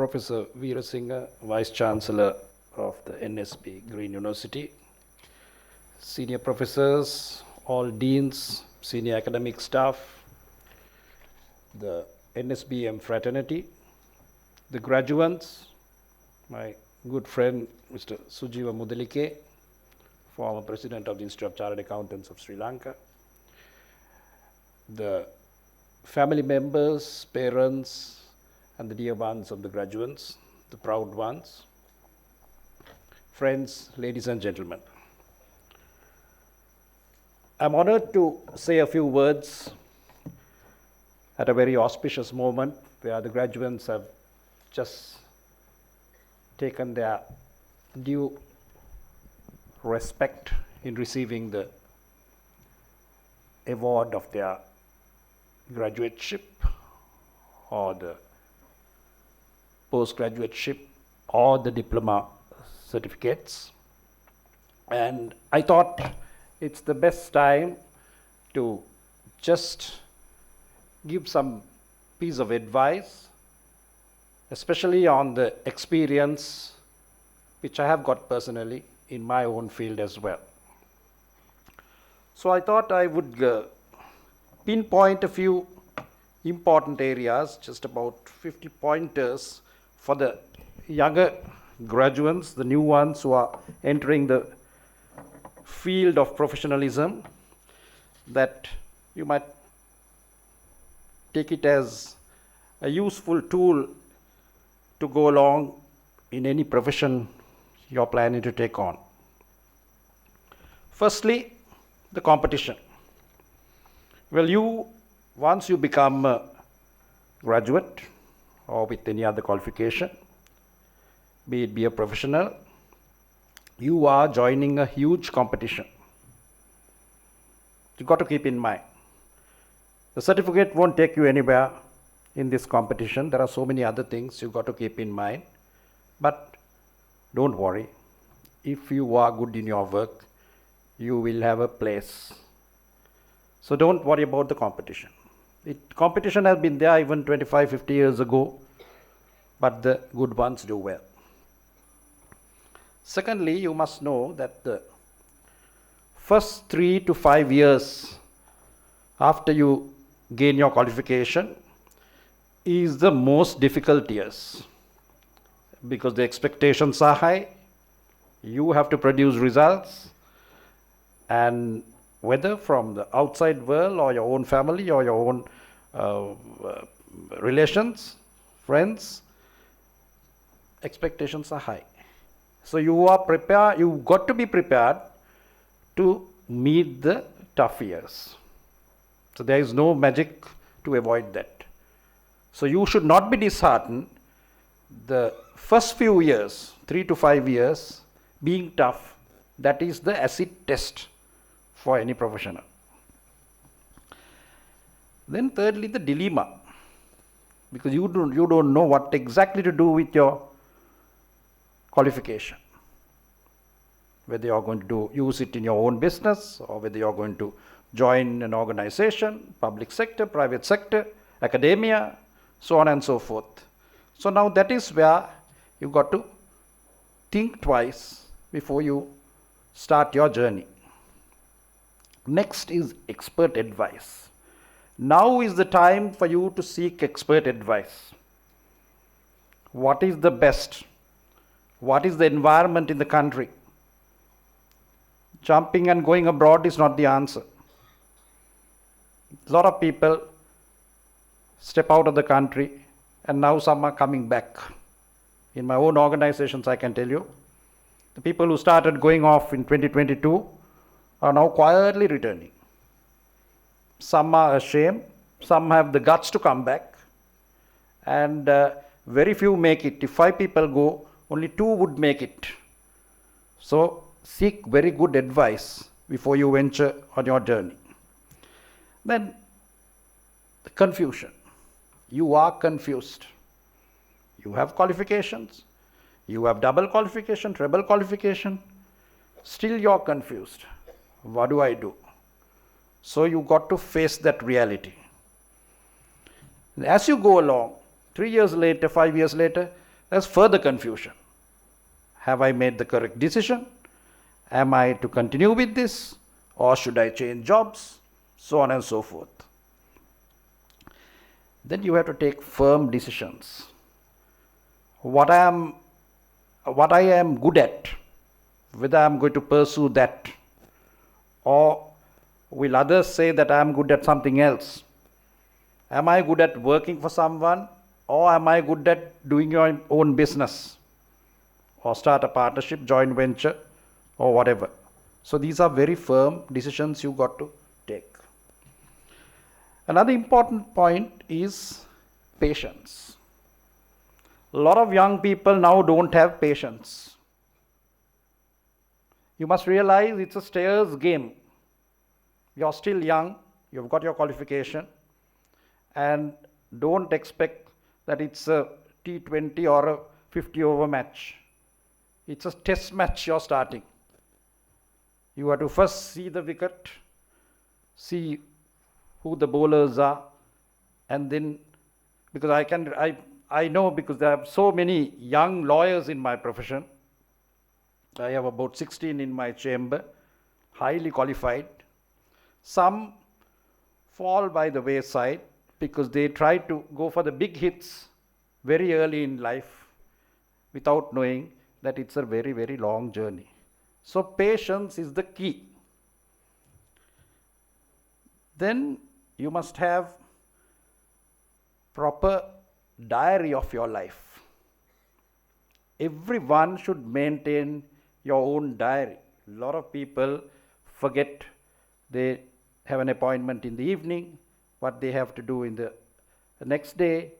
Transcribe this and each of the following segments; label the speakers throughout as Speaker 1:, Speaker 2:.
Speaker 1: Professor Veerasinghe, Vice Chancellor of the NSB Green University, senior professors, all deans, senior academic staff, the NSBM fraternity, the graduates, my good friend Mr. Sujiva Mudalike, former president of the Institute of Chartered Accountants of Sri Lanka, the family members, parents, and the dear ones of the graduates, the proud ones, friends, ladies and gentlemen. I'm honored to say a few words at a very auspicious moment where the graduates have just taken their due respect in receiving the award of their graduateship or the postgraduateship or the diploma certificates. And I thought it's the best time to just give some piece of advice, especially on the experience which I have got personally in my own field as well. So I thought I would pinpoint a few important areas, just about 50 pointers for the younger graduates, the new ones who are entering the field of professionalism, that you might take it as a useful tool to go along in any profession you're planning to take on. Firstly, the competition. Well, once you become a graduate or with any other qualification, be it be a professional, you are joining a huge competition. You've got to keep in mind. The certificate won't take you anywhere in this competition. There are so many other things you've got to keep in mind. But don't worry. If you are good in your work, you will have a place. So don't worry about the competition. Competition has been there even 25, 50 years ago, but the good ones do well. Secondly, you must know that the first 3 to 5 years after you gain your qualification is the most difficult years, because the expectations are high. You have to produce results, and whether from the outside world or your own family or your own relations, friends, expectations are high. So you are prepared, you've got to be prepared to meet the tough years. So there is no magic to avoid that. So you should not be disheartened. The first few years, 3 to 5 years, being tough, that is the acid test for any professional. Then thirdly, the dilemma, because you don't know what exactly to do with your qualification. Whether you're going to use it in your own business, or whether you're going to join an organization, public sector, private sector, academia, so on and so forth. So now that is where you've got to think twice before you start your journey. Next is expert advice. Now is the time for you to seek expert advice. What is the best? What is the environment in the country? Jumping and going abroad is not the answer. A lot of people step out of the country and now some are coming back. In my own organizations, I can tell you, the people who started going off in 2022 are now quietly returning. Some are ashamed, some have the guts to come back, and very few make it. If 5 people go, only 2 would make it. So seek very good advice before you venture on your journey. Then the confusion. You are confused. You have qualifications, you have double qualification, treble qualification, still you're confused. What do I do? So you got to face that reality. As you go along, 3 years later, 5 years later, there's further confusion. Have I made the correct decision? Am I to continue with this, or should I change jobs? So on and so forth. Then you have to take firm decisions. What I am good at, whether I am going to pursue that, or will others say that I am good at something else? Am I good at working for someone, or am I good at doing your own business, or start a partnership, joint venture, or whatever? So these are very firm decisions you got to take. Another important point is patience. A lot of young people now don't have patience. You must realize it's a stairs game. You're still young, you've got your qualification, and don't expect that it's a T20 or a 50 over match. It's a test match you're starting. You have to first see the wicket, see who the bowlers are, and then, because I know, because there are so many young lawyers in my profession. I have about 16 in my chamber, highly qualified. Some fall by the wayside because they try to go for the big hits very early in life without knowing that it's a very, very long journey. So patience is the key. Then you must have proper diary of your life. Everyone should maintain your own diary. A lot of people forget. They have an appointment in the evening, what they have to do in the next day.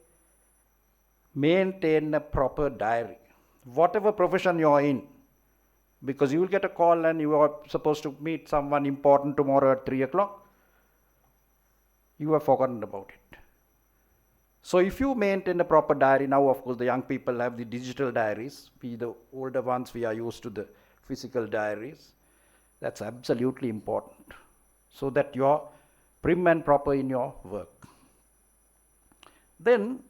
Speaker 1: Maintain a proper diary. Whatever profession you are in, because you will get a call and you are supposed to meet someone important tomorrow at 3 o'clock. You have forgotten about it. So if you maintain a proper diary, now of course the young people have the digital diaries. We, the older ones, we are used to the physical diaries. That's absolutely important, so that you are prim and proper in your work. Then,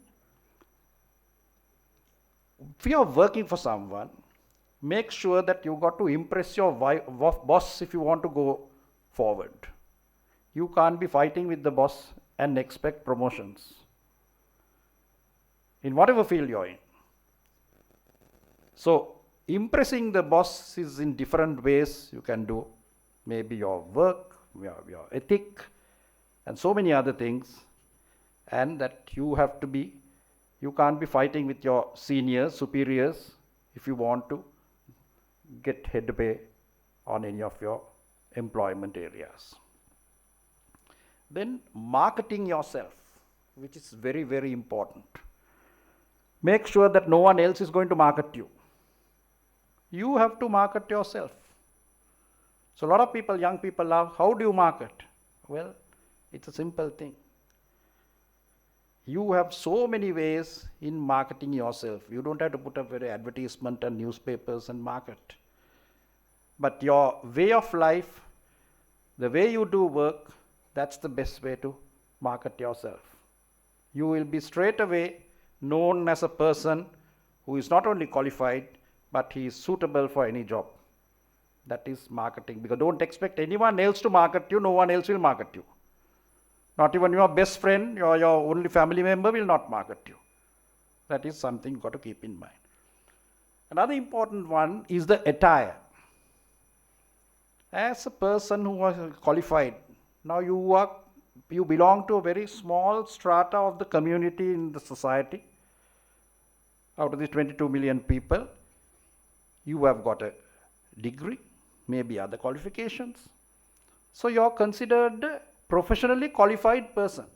Speaker 1: if you are working for someone, make sure that you got to impress your boss if you want to go forward. You can't be fighting with the boss and expect promotions in whatever field you're in. So impressing the boss is in different ways you can do. Maybe your work, your ethic, and so many other things. And that you can't be fighting with your seniors, superiors, if you want to get headway on any of your employment areas. Then marketing yourself, which is very, very important. Make sure that no one else is going to market you. You have to market yourself. So a lot of people, young people ask, how do you market? Well, it's a simple thing. You have so many ways in marketing yourself. You don't have to put up very advertisement and newspapers and market. But your way of life, the way you do work, that's the best way to market yourself. You will be straight away known as a person who is not only qualified, but he is suitable for any job. That is marketing. Because don't expect anyone else to market you, no one else will market you. Not even your best friend, your only family member will not market you. That is something you've got to keep in mind. Another important one is the attire. As a person who was qualified, now you belong to a very small strata of the community in the society. Out of these 22 million people, you have got a degree, maybe other qualifications. So you are considered a professionally qualified person.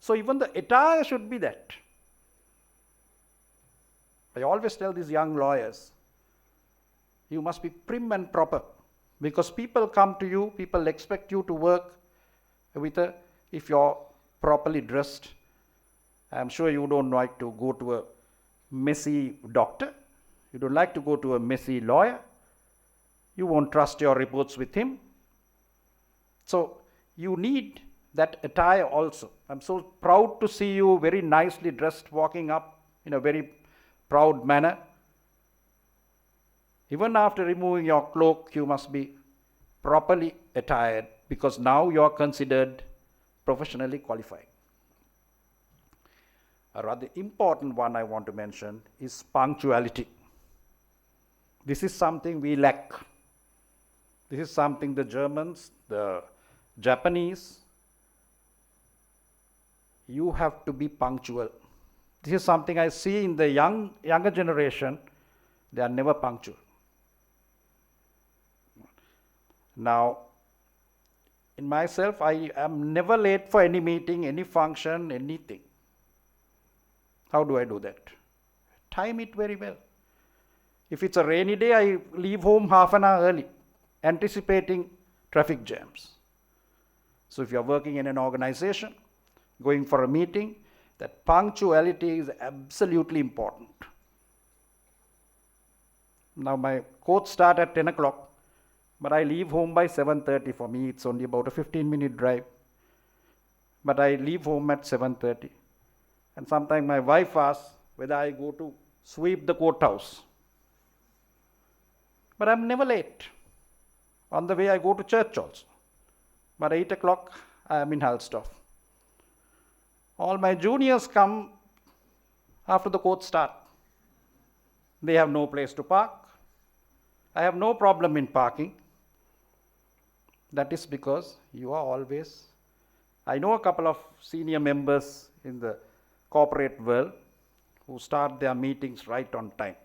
Speaker 1: So even the attire should be that. I always tell these young lawyers, you must be prim and proper, because people come to you, people expect you to work if you're properly dressed. I'm sure you don't like to go to a messy doctor. You don't like to go to a messy lawyer. You won't trust your reports with him. So you need that attire also. I'm so proud to see you very nicely dressed, walking up in a very proud manner. Even after removing your cloak, you must be properly attired, because now you are considered professionally qualified. A rather important one I want to mention is punctuality. This is something we lack. This is something the Germans, the Japanese, you have to be punctual. This is something I see in the younger generation. They are never punctual. Now, in myself, I am never late for any meeting, any function, anything. How do I do that? Time it very well. If it's a rainy day, I leave home half an hour early, anticipating traffic jams. So if you're working in an organization, going for a meeting, that punctuality is absolutely important. Now my course start at 10 o'clock, but I leave home by 7:30. For me, it's only about a 15-minute drive. But I leave home at 7:30. And sometimes my wife asks whether I go to sweep the courthouse. But I'm never late. On the way, I go to church also. But 8 o'clock, I am in Halstorf. All my juniors come after the course start. They have no place to park. I have no problem in parking. That is because you are always. I know a couple of senior members in the corporate world who start their meetings right on time.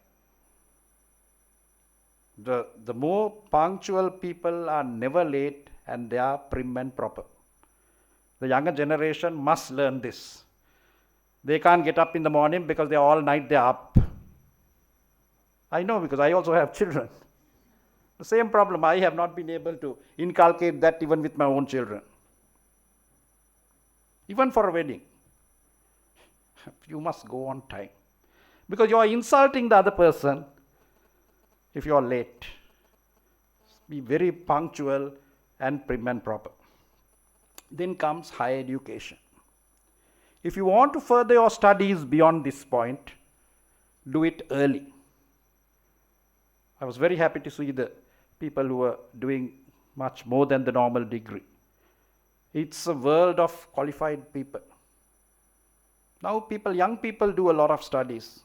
Speaker 1: The more punctual people are never late, and they are prim and proper. The younger generation must learn this. They can't get up in the morning because they are all night they are up. I know, because I also have children. The same problem, I have not been able to inculcate that even with my own children. Even for a wedding, you must go on time, because you are insulting the other person if you are late. Be very punctual and prim and proper. Then comes higher education. If you want to further your studies beyond this point, do it early. I was very happy to see the people who are doing much more than the normal degree. It's a world of qualified people. Now young people do a lot of studies.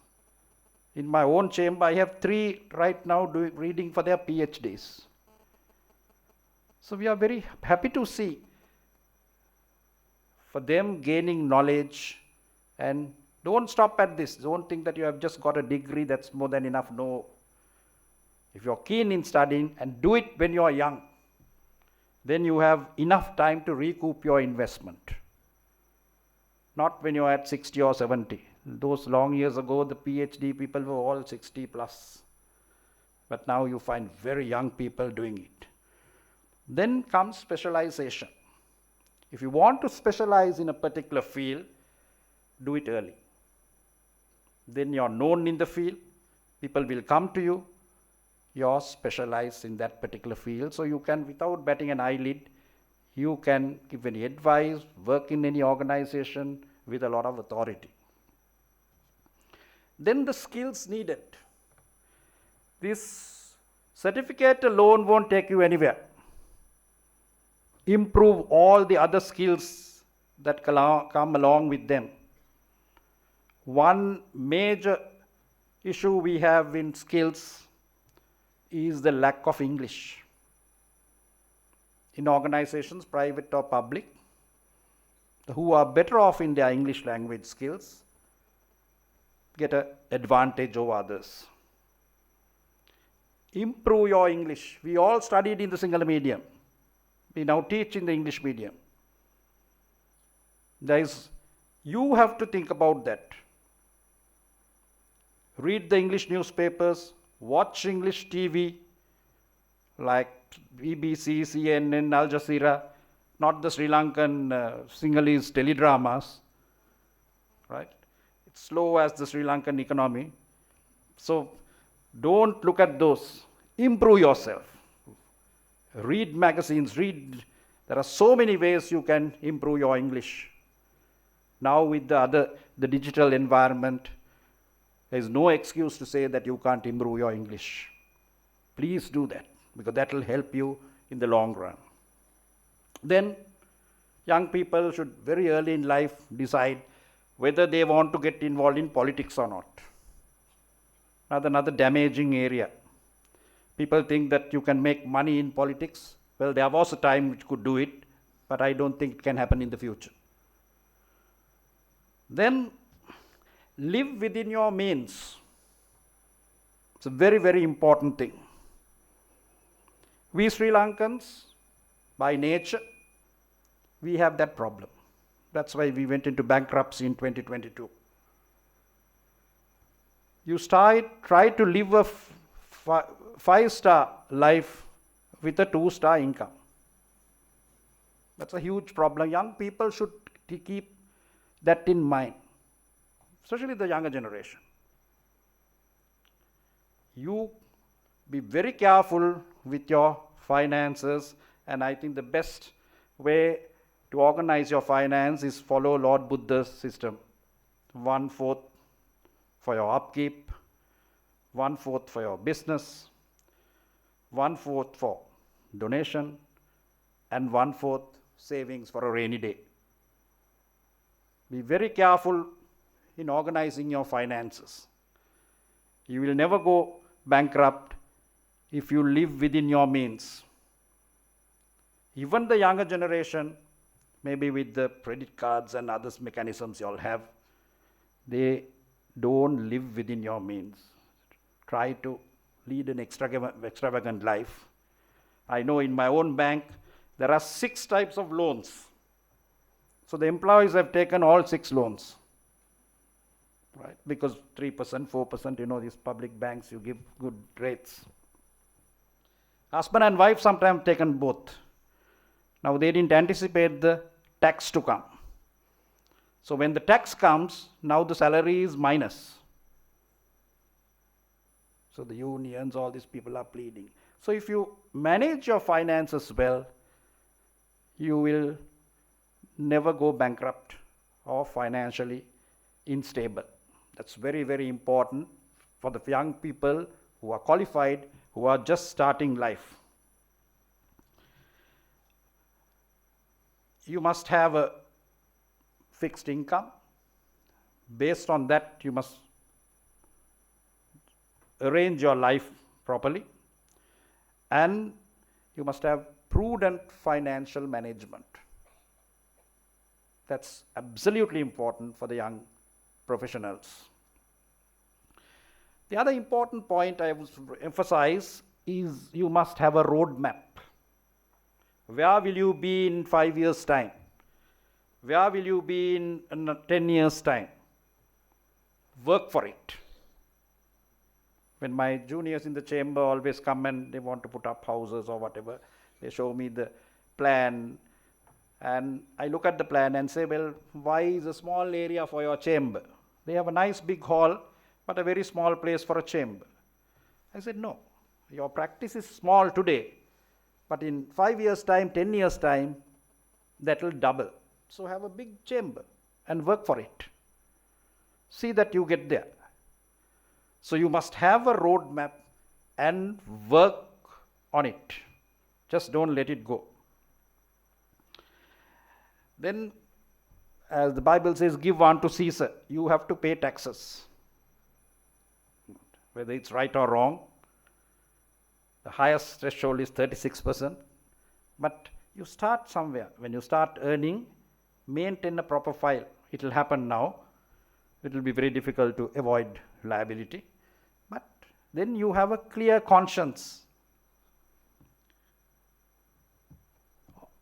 Speaker 1: In my own chamber, I have 3 right now reading for their PhDs. So we are very happy to see for them gaining knowledge. And don't stop at this. Don't think that you have just got a degree, that's more than enough. No. If you're keen in studying, and do it when you are young, then you have enough time to recoup your investment. Not when you're at 60 or 70. Those long years ago, the PhD people were all 60 plus. But now you find very young people doing it. Then comes specialization. If you want to specialize in a particular field, do it early. Then you're known in the field, people will come to you, you're specialized in that particular field, so you can, without batting an eyelid, you can give any advice, work in any organization with a lot of authority. Then the skills needed. This certificate alone won't take you anywhere. Improve all the other skills that come along with them. One major issue we have in skills is the lack of English. In organizations, private or public, who are better off in their English language skills get an advantage over others. Improve your English. We all studied in the single medium. We now teach in the English medium. You have to think about that. Read the English newspapers, watch English TV, like BBC, CNN, Al Jazeera, not the Sri Lankan Sinhalese teledramas, right? It's slow as the Sri Lankan economy. So don't look at those. Improve yourself. Read magazines, there are so many ways you can improve your English. Now with the digital environment, There is no excuse to say that you can't improve your English. Please do that, because that will help you in the long run. Then, young people should very early in life decide whether they want to get involved in politics or not. Another damaging area. People think that you can make money in politics. Well, there was a time which could do it, but I don't think it can happen in the future. Then, live within your means. It's a very, very important thing. We Sri Lankans, by nature, we have that problem. That's why we went into bankruptcy in 2022. You try to live a 5-star life with a 2-star income. That's a huge problem. Young people should keep that in mind, especially the younger generation. You be very careful with your finances, and I think the best way to organize your finance is follow Lord Buddha's system. 1/4 for your upkeep, 1/4 for your business, 1/4 for donation, and 1/4 savings for a rainy day. Be very careful in organizing your finances. You will never go bankrupt if you live within your means. Even the younger generation, maybe with the credit cards and other mechanisms you all have, they don't live within your means. Try to lead an extravagant life. I know in my own bank, there are 6 types of loans. So the employees have taken all 6 loans, right? Because 3%, 4%, these public banks, you give good rates. Husband and wife sometimes taken both. Now they didn't anticipate the tax to come. So when the tax comes, now the salary is minus. So the unions, all these people are pleading. So if you manage your finances well, you will never go bankrupt or financially unstable. That's very, very important for the young people who are qualified, who are just starting life. You must have a fixed income. Based on that, you must arrange your life properly, and you must have prudent financial management. That's absolutely important for the young professionals. The other important point I would emphasize is you must have a roadmap. Where will you be in 5 years' time? Where will you be in 10 years' time? Work for it. When my juniors in the chamber always come and they want to put up houses or whatever, they show me the plan, and I look at the plan and say, well, why is a small area for your chamber? They have a nice big hall, but a very small place for a chamber. I said, no, your practice is small today, but in 5 years' time, 10 years' time, that will double. So have a big chamber and work for it. See that you get there. So you must have a roadmap and work on it. Just don't let it go. Then, as the Bible says, give unto Caesar. You have to pay taxes. Whether it's right or wrong, the highest threshold is 36%. But you start somewhere. When you start earning, maintain a proper file. It will happen now. It will be very difficult to avoid liability. But then you have a clear conscience.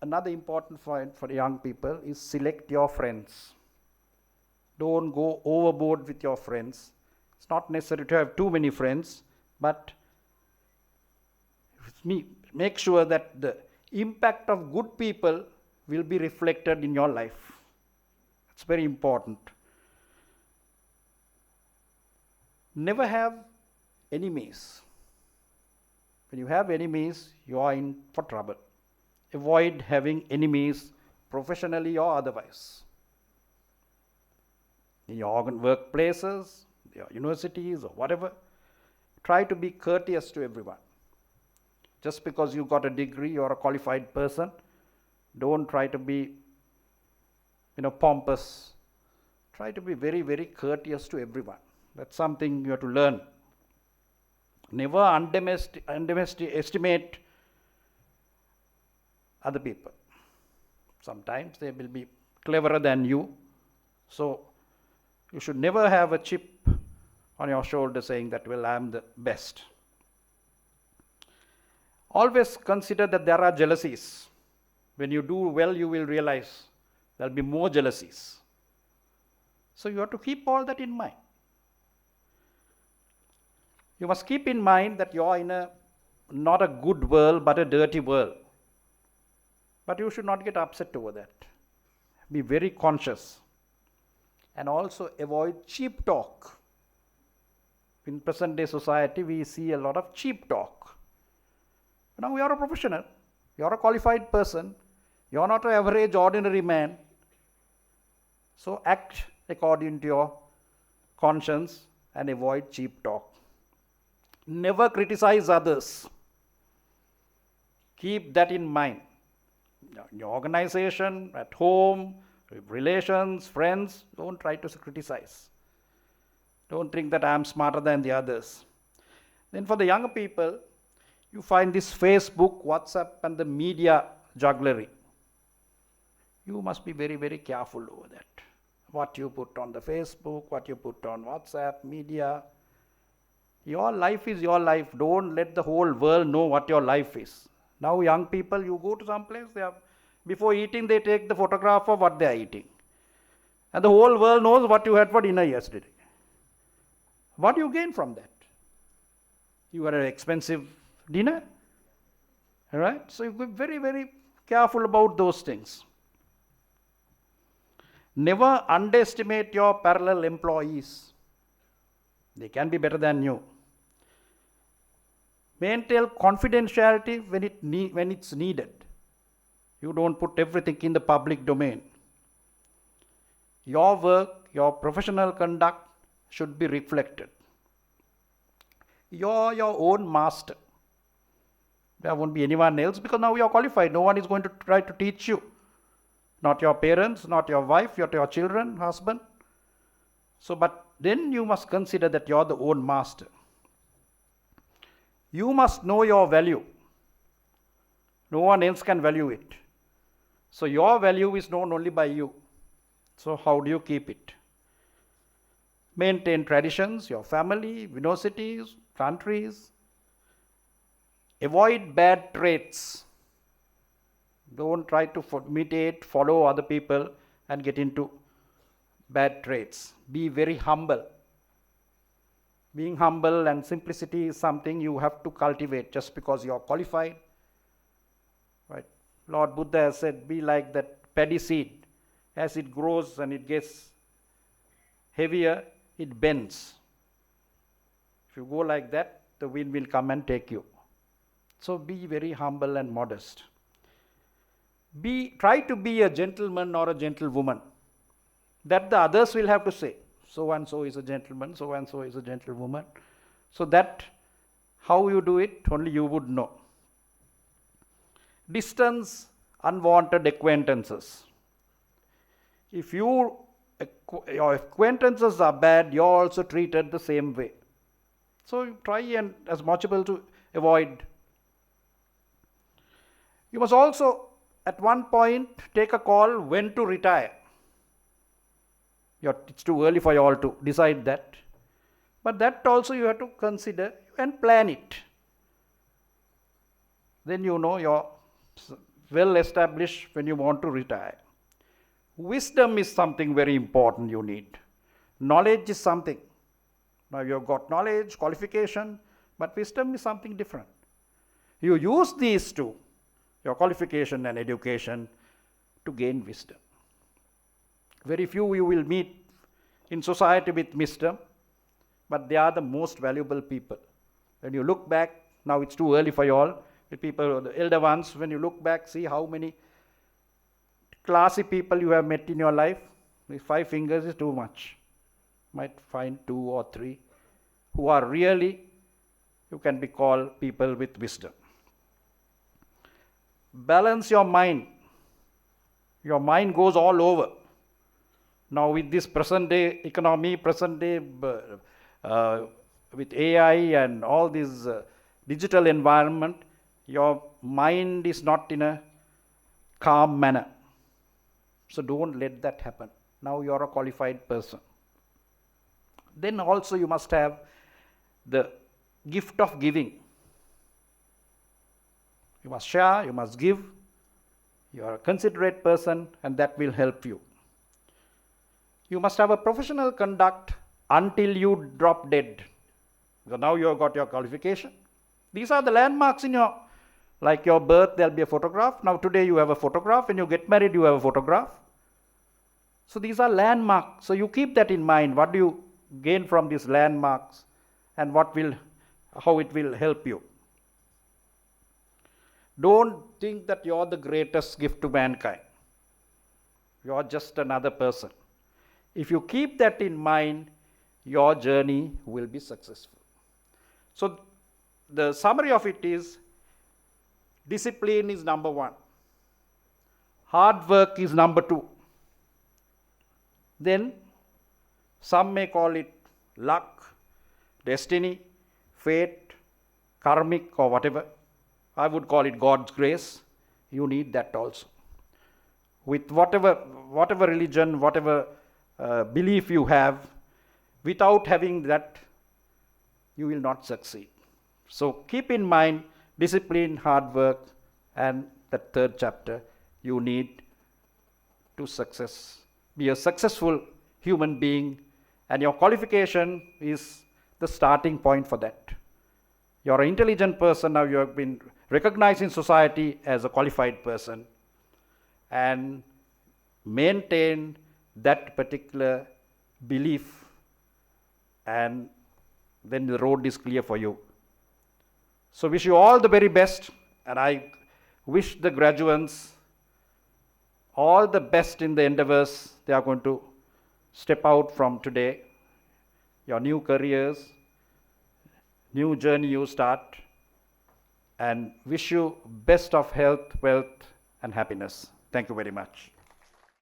Speaker 1: Another important point for young people is select your friends. Don't go overboard with your friends. It's not necessary to have too many friends, but make sure that the impact of good people will be reflected in your life. It's very important. Never have enemies. When you have enemies, you are in for trouble. Avoid having enemies professionally or otherwise. In your workplaces, your universities or whatever. Try to be courteous to everyone. Just because you got a degree, you're a qualified person, don't try to be, pompous. Try to be very, very courteous to everyone. That's something you have to learn. Never underestimate other people. Sometimes they will be cleverer than you. So you should never have a chip on your shoulder saying that, well, I am the best. Always consider that there are jealousies. When you do well, you will realize there will be more jealousies. So you have to keep all that in mind. You must keep in mind that you are in not a good world, but a dirty world. But you should not get upset over that. Be very conscious. And also avoid cheap talk. In present day society, we see a lot of cheap talk. Now you are a professional. You are a qualified person. You are not an average ordinary man. So act according to your conscience and avoid cheap talk. Never criticize others. Keep that in mind. In your organization, at home, relations, friends, don't try to criticize. Don't think that I am smarter than the others. Then for the younger people, you find this Facebook, WhatsApp and the media jugglery. You must be very, very careful over that. What you put on the Facebook, what you put on WhatsApp, media. Your life is your life. Don't let the whole world know what your life is. Now young people, you go to some place, before eating they take the photograph of what they are eating. And the whole world knows what you had for dinner yesterday. What do you gain from that? You had an expensive dinner. Alright? So you be very, very careful about those things. Never underestimate your parallel employees. They can be better than you. Maintain confidentiality when it's needed. You don't put everything in the public domain. Your work, your professional conduct should be reflected. You're your own master. There won't be anyone else because now you're qualified. No one is going to try to teach you. Not your parents, not your wife, not your children, husband. So, but then you must consider that you're the own master. You must know your value. No one else can value it. So your value is known only by you. So how do you keep it? Maintain traditions, your family, universities, countries. Avoid bad traits. Don't try to imitate, follow other people and get into bad traits. Be very humble. Being humble and simplicity is something you have to cultivate just because you are qualified. Right? Lord Buddha has said, be like that paddy seed. As it grows and it gets heavier, it bends. If you go like that, the wind will come and take you. So be very humble and modest. Try to be a gentleman or a gentlewoman. That the others will have to say, so and so is a gentleman, so and so is a gentlewoman. So that, how you do it, only you would know. Distance unwanted acquaintances. If your acquaintances are bad, you're also treated the same way. So you try and as much able to avoid. You must also at one point take a call when to retire. It's too early for you all to decide that. But that also you have to consider and plan it. Then you know you're well established when you want to retire. Wisdom is something very important you need. Knowledge is something. Now you've got knowledge, qualification, but wisdom is something different. You use these two, your qualification and education, to gain wisdom. Very few you will meet in society with wisdom, but they are the most valuable people. When you look back, now it's too early for you all, the people, the elder ones, when you look back, see how many classy people you have met in your life. With 5 fingers is too much. might find 2 or 3 who are really, you can be called people with wisdom. Balance your mind. Your mind goes all over. Now with this present day economy, present day with AI and all this digital environment, your mind is not in a calm manner. So don't let that happen. Now you are a qualified person. Then also you must have the gift of giving. You must share, you must give. You are a considerate person, and that will help you. You must have a professional conduct until you drop dead. So now you have got your qualification. These are the landmarks in your, like your birth, there will be a photograph. Now today you have a photograph. When you get married, you have a photograph. So these are landmarks. So you keep that in mind. What do you gain from these landmarks, and how it will help you? Don't think that you are the greatest gift to mankind. You are just another person. If you keep that in mind, your journey will be successful. So the summary of it is, discipline is number 1. Hard work is number 2. Then some may call it luck, destiny, fate, karmic, or whatever. I would call it God's grace. You need that also. With whatever religion, whatever belief you have, without having that, you will not succeed. So keep in mind discipline, hard work, and the third chapter, you need to be a successful human being, and your qualification is the starting point for that. You're an intelligent person, now you have been recognized in society as a qualified person, and maintain that particular belief, and then the road is clear for you. So wish you all the very best, and I wish the graduates all the best in the endeavors they are going to step out from today, your new careers, new journey you start, and wish you best of health, wealth, and happiness. Thank you very much.